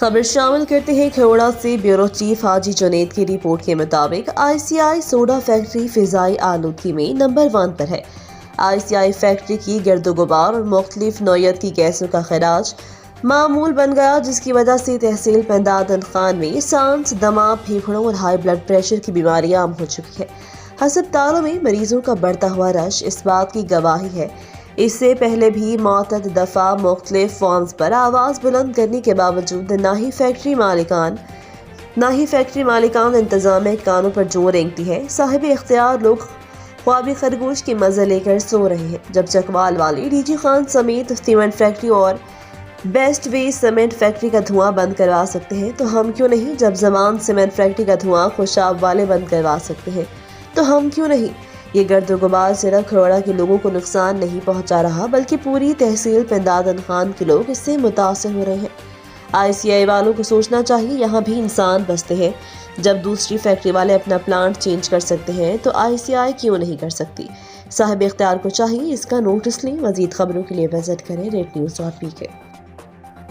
खबर शामिल करते हैं खरोड़ा से। ब्यूरो चीफ हाजी जुनैद की रिपोर्ट के मुताबिक ICI सोडा फैक्ट्री फिजाई आलूदगी में नंबर 1 पर है। ICI फैक्ट्री की गर्दो गुबार और मुख्तलिफ नौयत की गैसों का खराज मामूल बन गया, जिसकी वजह से तहसील पंदादन खान में सांस, दमा, फेफड़ों और हाई ब्लड प्रेशर की बीमारियां आम हो चुकी है। हस्पतालों में मरीजों का बढ़ता हुआ रश इस बात की गवाही है। इससे पहले भी मुतअद्दिद दफ़ा मुख्तलिफ फॉर्म्स पर आवाज़ बुलंद करने के बावजूद ना ही फैक्ट्री मालिकान इंतज़ाम कानों पर जोर रेंगती है। साहिब इख्तियार लोग ख्वाबी खरगोश की मज़े लेकर सो रहे हैं। जब चकवाल वाली DG खान समेत सीमेंट फैक्ट्री और बेस्ट वे सीमेंट फैक्ट्री का धुआं बंद करवा सकते हैं तो हम क्यों नहीं। जब जमान सीमेंट फैक्ट्री का धुआं खुशाब वाले बंद करवा सकते हैं तो हम क्यों नहीं। ये गर्द गुबार सिर्फ खरोड़ा के लोगों को नुकसान नहीं पहुंचा रहा, बल्कि पूरी तहसील पंदादन खान के लोग इससे मुतासिर हो रहे हैं। ICI वालों को सोचना चाहिए, यहाँ भी इंसान बसते हैं। जब दूसरी फैक्ट्री वाले अपना प्लांट चेंज कर सकते हैं तो ICI क्यों नहीं कर सकती। साहिब इख्तियार को चाहिए इसका नोटिस लें। मजीद खबरों के लिए विजिट करें rednews.pk।